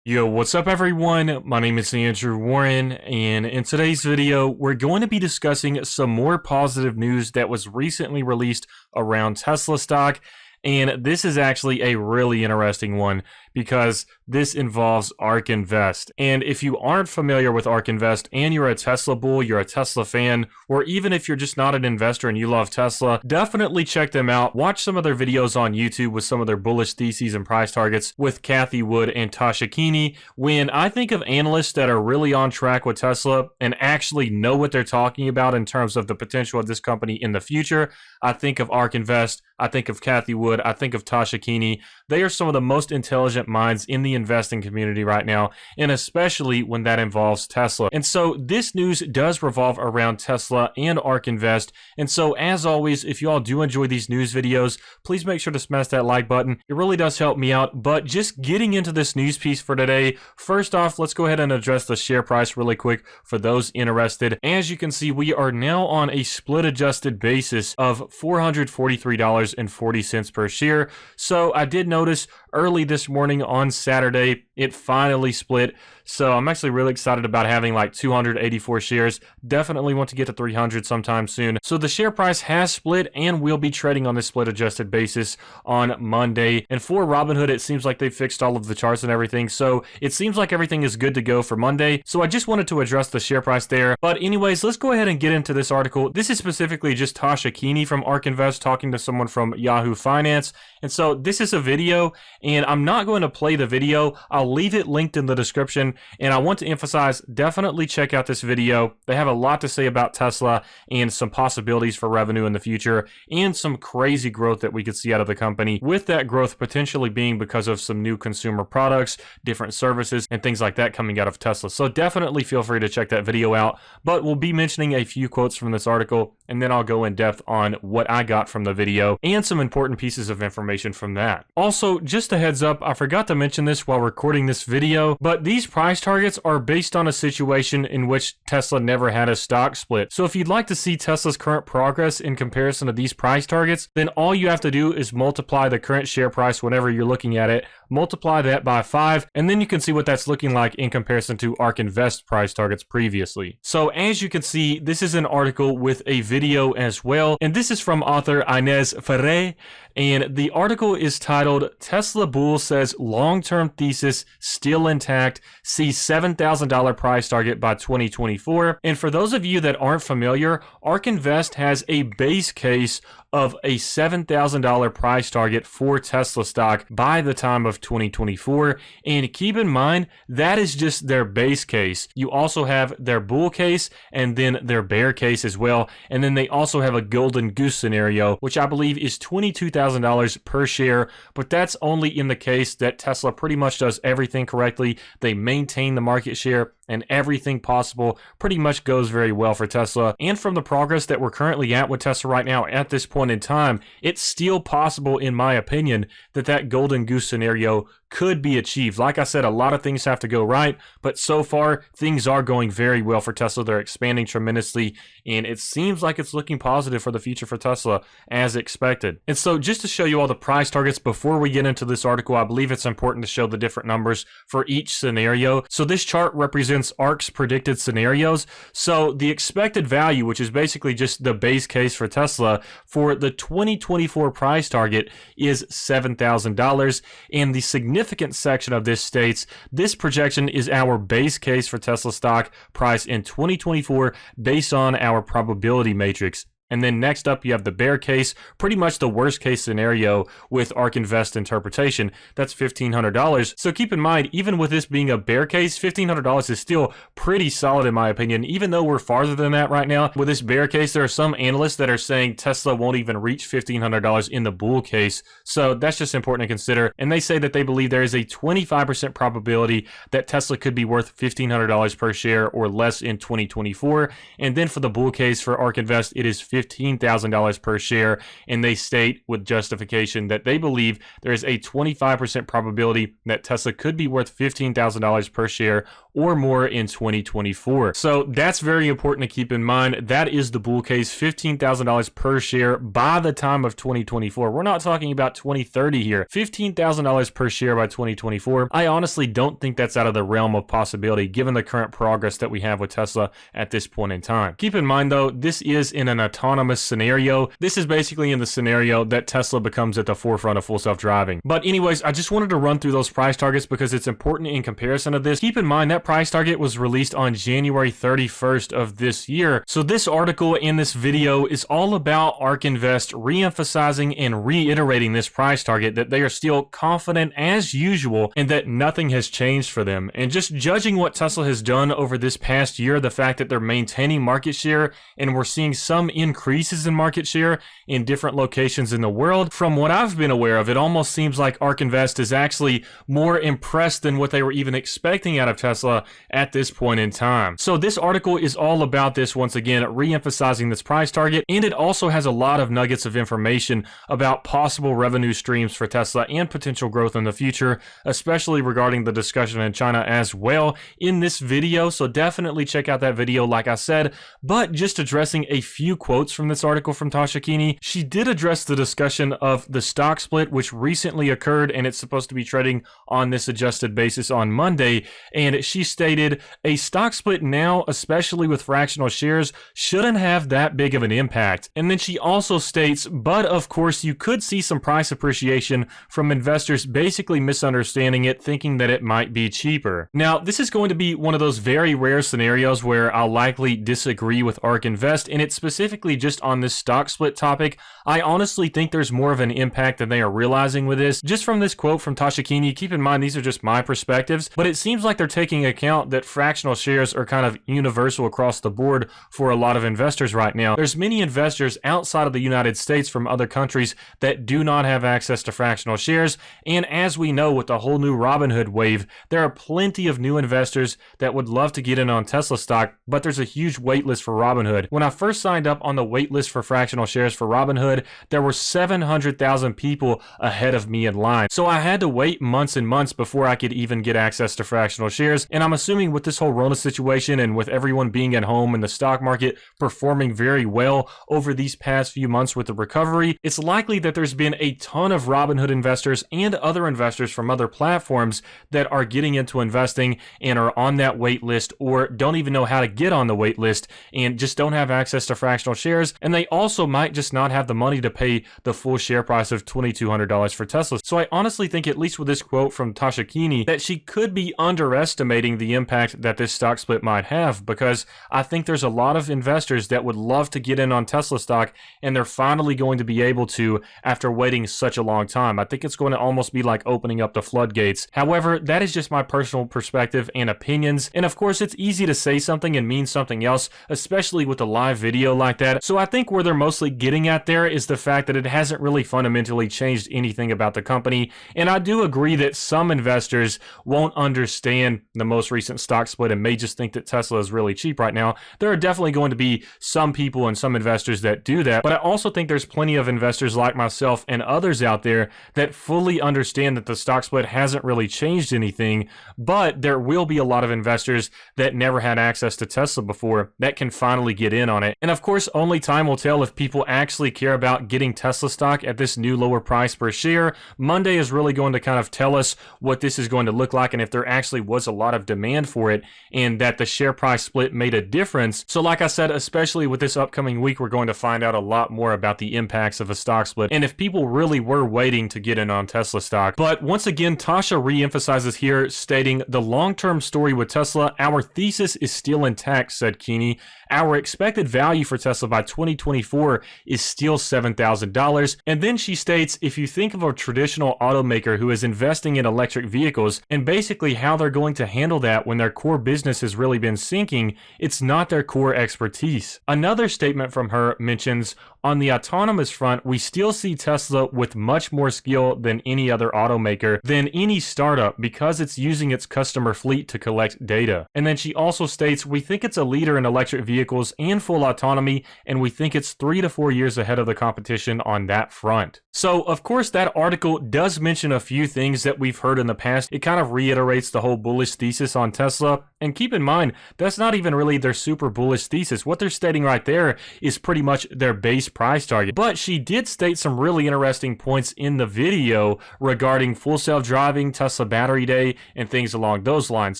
Yo, what's up everyone? My name is Andrew Warren, and in today's video, we're going to be discussing some more positive news that was recently released around Tesla stock. And this is actually a really interesting one because this involves ARK Invest. And if you aren't familiar with ARK Invest and you're a Tesla bull, you're a Tesla fan, or even if you're just not an investor and you love Tesla, definitely check them out. Watch some of their videos on YouTube with some of their bullish theses and price targets with Cathie Wood and Tasha Keeney. When I think of analysts that are really on track with Tesla and actually know what they're talking about in terms of the potential of this company in the future, I think of ARK Invest, I think of Cathie Wood, I think of Tasha Keeney. They are some of the most intelligent minds in the investing community right now, and especially when that involves Tesla. And so this news does revolve around Tesla and ARK Invest. And so as always, if you all do enjoy these news videos, please make sure to smash that like button. It really does help me out. But just getting into this news piece for today, first off, let's go ahead and address the share price really quick for those interested. As you can see, we are now on a split adjusted basis of $443.40 per share. So I did notice early this morning on Saturday, it finally split. So I'm actually really excited about having like 284 shares. Definitely want to get to 300 sometime soon. So the share price has split and will be trading on this split adjusted basis on Monday. And for Robinhood, it seems like they fixed all of the charts and everything. So it seems like everything is good to go for Monday. So I just wanted to address the share price there. But anyways, let's go ahead and get into this article. This is specifically just Tasha Keeney from ARK Invest talking to someone from Yahoo Finance. And so this is a video, and I'm not going to play the video. I'll leave it linked in the description. And I want to emphasize, definitely check out this video. They have a lot to say about Tesla and some possibilities for revenue in the future and some crazy growth that we could see out of the company, with that growth potentially being because of some new consumer products, different services, and things like that coming out of Tesla. So definitely feel free to check that video out. But we'll be mentioning a few quotes from this article, and then I'll go in depth on what I got from the video and some important pieces of information from that. Also, just a heads up, I forgot to mention this while recording this video, but these price targets are based on a situation in which Tesla never had a stock split. So if you'd like to see Tesla's current progress in comparison to these price targets, then all you have to do is multiply the current share price whenever you're looking at it, multiply that by 5, and then you can see what that's looking like in comparison to ARK Invest price targets previously. So as you can see, this is an article with a video as well, and this is from author Inez Ferre, and the article is titled "Tesla Bull Says Long-Term Thesis Still Intact, Sees $7,000 Price Target by 2024." And for those of you that aren't familiar, ARK Invest has a base case of a $7,000 price target for Tesla stock by the time of 2024. And keep in mind, that is just their base case. You also have their bull case and then their bear case as well. And then they also have a golden goose scenario, which I believe is $22,000 per share. But that's only in the case that Tesla pretty much does everything correctly. They maintain the market share and everything possible pretty much goes very well for Tesla. And from the progress that we're currently at with Tesla right now at this point in time, it's still possible, in my opinion, that that golden goose scenario could be achieved. Like I said, a lot of things have to go right, but so far things are going very well for Tesla. They're expanding tremendously, and it seems like it's looking positive for the future for Tesla as expected. And so just to show you all the price targets before we get into this article, I believe it's important to show the different numbers for each scenario. So this chart represents ARK's predicted scenarios. So the expected value, which is basically just the base case for Tesla, for the 2024 price target is $7,000, and the significant section of this states this projection is our base case for Tesla stock price in 2024 based on our probability matrix. And then next up, you have the bear case, pretty much the worst case scenario with ARK Invest interpretation. That's $1,500. So keep in mind, even with this being a bear case, $1,500 is still pretty solid in my opinion, even though we're farther than that right now. With this bear case, there are some analysts that are saying Tesla won't even reach $1,500 in the bull case. So that's just important to consider. And they say that they believe there is a 25% probability that Tesla could be worth $1,500 per share or less in 2024. And then for the bull case for ARK Invest, it is $15,000 per share, and they state with justification that they believe there is a 25% probability that Tesla could be worth $15,000 per share or more in 2024. So that's very important to keep in mind. That is the bull case, $15,000 per share by the time of 2024. We're not talking about 2030 here. $15,000 per share by 2024. I honestly don't think that's out of the realm of possibility given the current progress that we have with Tesla at this point in time. Keep in mind though, this is in an autonomous scenario. This is basically in the scenario that Tesla becomes at the forefront of full self-driving. But anyways, I just wanted to run through those price targets because it's important in comparison of this. Keep in mind that price target was released on January 31st of this year. So this article in this video is all about ARK Invest re-emphasizing and reiterating this price target, that they are still confident as usual and that nothing has changed for them. And just judging what Tesla has done over this past year, the fact that they're maintaining market share and we're seeing some increases in market share in different locations in the world, from what I've been aware of, it almost seems like ARK Invest is actually more impressed than what they were even expecting out of Tesla at this point in time. So this article is all about this, once again, re-emphasizing this price target, and it also has a lot of nuggets of information about possible revenue streams for Tesla and potential growth in the future, especially regarding the discussion in China as well in this video. So definitely check out that video, like I said. But just addressing a few quotes from this article from Tasha Keeney, she did address the discussion of the stock split, which recently occurred, and it's supposed to be trading on this adjusted basis on Monday. And she stated, a stock split now, especially with fractional shares, shouldn't have that big of an impact. And then she also states, but of course you could see some price appreciation from investors basically misunderstanding it, thinking that it might be cheaper. Now, this is going to be one of those very rare scenarios where I'll likely disagree with ARK Invest, and it's specifically just on this stock split topic. I honestly think there's more of an impact than they are realizing with this. Just from this quote from Tasha Keeney, keep in mind these are just my perspectives, but it seems like they're taking account that fractional shares are kind of universal across the board for a lot of investors right now. There's many investors outside of the United States from other countries that do not have access to fractional shares, and as we know with the whole new Robinhood wave, there are plenty of new investors that would love to get in on Tesla stock, but there's a huge wait list for Robinhood. When I first signed up on the wait list for fractional shares for Robinhood, there were 700,000 people ahead of me in line. So I had to wait months and months before I could even get access to fractional shares, and I'm assuming with this whole Rona situation and with everyone being at home and the stock market performing very well over these past few months with the recovery, it's likely that there's been a ton of Robinhood investors and other investors from other platforms that are getting into investing and are on that wait list or don't even know how to get on the wait list and just don't have access to fractional shares, and they also might just not have the money to pay the full share price of $2,200 for Tesla. So I honestly think, at least with this quote from Tasha Keeney, that she could be underestimating the impact that this stock split might have, because I think there's a lot of investors that would love to get in on Tesla stock, and they're finally going to be able to after waiting such a long time. I think it's going to almost be like opening up the floodgates. However, that is just my personal perspective and opinions, and of course it's easy to say something and mean something else, especially with a live video like that. So I think where they're mostly getting at there is the fact that it hasn't really fundamentally changed anything about the company, and I do agree that some investors won't understand the most recent stock split and may just think that Tesla is really cheap right now. There are definitely going to be some people and some investors that do that, but I also think there's plenty of investors like myself and others out there that fully understand that the stock split hasn't really changed anything, but there will be a lot of investors that never had access to Tesla before that can finally get in on it. And of course, only time will tell if people actually care about getting Tesla stock at this new lower price per share. Monday is really going to kind of tell us what this is going to look like and if there actually was a lot of demand for it and that the share price split made a difference. So like I said, especially with this upcoming week, we're going to find out a lot more about the impacts of a stock split and if people really were waiting to get in on Tesla stock. But once again, Tasha re-emphasizes here, stating, the long-term story with Tesla, our thesis is still intact, said Keeney. Our expected value for Tesla by 2024 is still $7,000. And then she states, if you think of a traditional automaker who is investing in electric vehicles and basically how they're going to handle that when their core business has really been sinking, it's not their core expertise. Another statement from her mentions, on the autonomous front, we still see Tesla with much more skill than any other automaker, than any startup, because it's using its customer fleet to collect data. And then she also states, we think it's a leader in electric vehicles and full autonomy, and we think it's 3 to 4 years ahead of the competition on that front. So, of course, that article does mention a few things that we've heard in the past. It kind of reiterates the whole bullish thesis on Tesla. And keep in mind, that's not even really their super bullish thesis. What they're stating right there is pretty much their base price target. But she did state some really interesting points in the video regarding full self-driving, Tesla battery day, and things along those lines.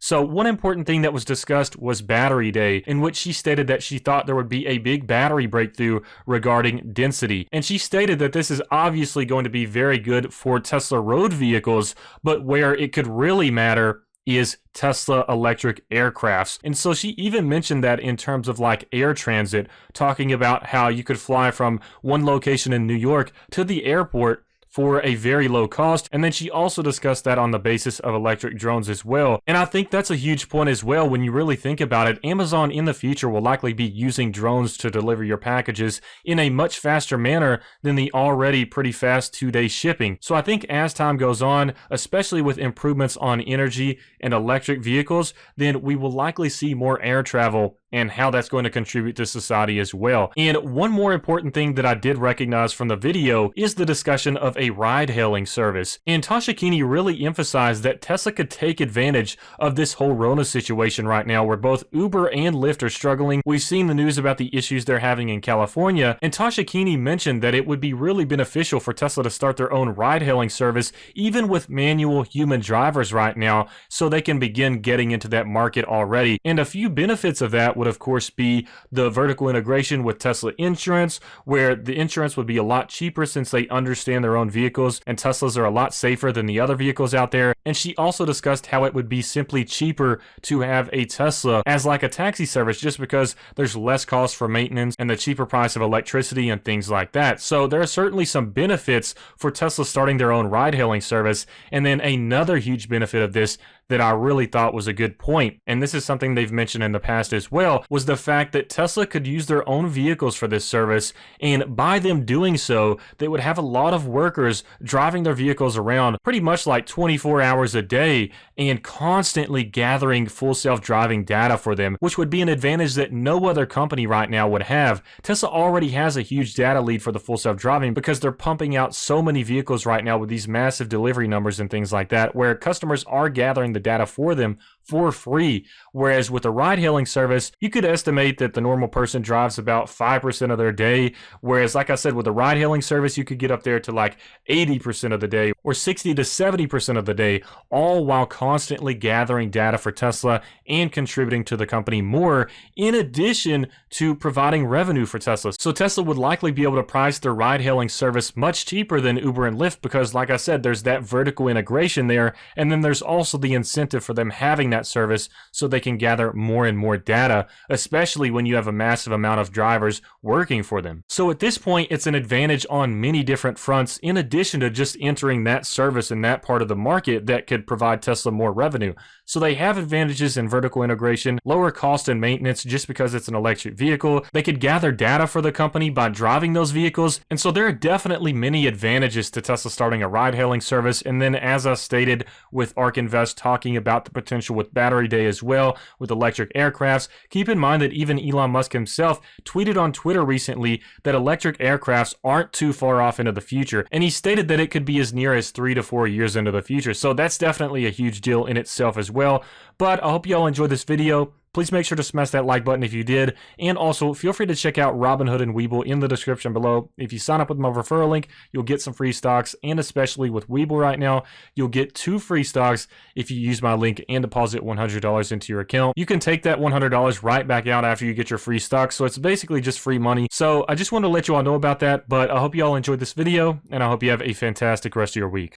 So one important thing that was discussed was battery day, in which she stated that she thought there would be a big battery breakthrough regarding density. And she stated that this is obviously going to be very good for Tesla road vehicles, but where it could really matter is Tesla electric aircrafts. And so she even mentioned that in terms of like air transit, talking about how you could fly from one location in New York to the airport for a very low cost. And then she also discussed that on the basis of electric drones as well. And I think that's a huge point as well when you really think about it. Amazon in the future will likely be using drones to deliver your packages in a much faster manner than the already pretty fast 2-day shipping. So I think as time goes on, especially with improvements on energy and electric vehicles, then we will likely see more air travel and how that's going to contribute to society as well. And one more important thing that I did recognize from the video is the discussion of a ride-hailing service. And Tasha Keeney really emphasized that Tesla could take advantage of this whole Rona situation right now, where both Uber and Lyft are struggling. We've seen the news about the issues they're having in California, and Tasha Keeney mentioned that it would be really beneficial for Tesla to start their own ride-hailing service, even with manual human drivers right now, so they can begin getting into that market already. And a few benefits of that would of course be the vertical integration with Tesla Insurance, where the insurance would be a lot cheaper since they understand their own vehicles, and Teslas are a lot safer than the other vehicles out there. And she also discussed how it would be simply cheaper to have a Tesla as like a taxi service, just because there's less cost for maintenance and the cheaper price of electricity and things like that. So there are certainly some benefits for Tesla starting their own ride-hailing service. And then another huge benefit of this that I really thought was a good point, and this is something they've mentioned in the past as well, was the fact that Tesla could use their own vehicles for this service, and by them doing so, they would have a lot of workers driving their vehicles around pretty much like 24 hours a day and constantly gathering full self-driving data for them, which would be an advantage that no other company right now would have. Tesla already has a huge data lead for the full self-driving because they're pumping out so many vehicles right now with these massive delivery numbers and things like that, where customers are gathering the data for them for free. Whereas with a ride-hailing service, you could estimate that the normal person drives about 5% of their day. Whereas, like I said, with a ride-hailing service, you could get up there to like 80% of the day or 60 to 70% of the day, all while constantly gathering data for Tesla and contributing to the company more, in addition to providing revenue for Tesla. So Tesla would likely be able to price their ride-hailing service much cheaper than Uber and Lyft because, like I said, there's that vertical integration there, and then there's also the incentive for them having that service so they can gather more and more data, especially when you have a massive amount of drivers working for them. So at this point, it's an advantage on many different fronts, in addition to just entering that service in that part of the market that could provide Tesla more revenue. So they have advantages in vertical integration, lower cost and maintenance just because it's an electric vehicle. They could gather data for the company by driving those vehicles. And so there are definitely many advantages to Tesla starting a ride-hailing service. And then, as I stated, with ARK Invest talking about the potential with battery day as well, with electric aircrafts, keep in mind that even Elon Musk himself tweeted on Twitter recently that electric aircrafts aren't too far off into the future. And he stated that it could be as near as 3 to 4 years into the future. So that's definitely a huge deal in itself as well. But I hope you all enjoyed this video. Please make sure to smash that like button if you did. And also, feel free to check out Robinhood and Webull in the description below. If you sign up with my referral link, you'll get some free stocks. And especially with Webull right now, you'll get 2 free stocks if you use my link and deposit $100 into your account. You can take that $100 right back out after you get your free stocks. So it's basically just free money. So I just wanted to let you all know about that. But I hope you all enjoyed this video, and I hope you have a fantastic rest of your week.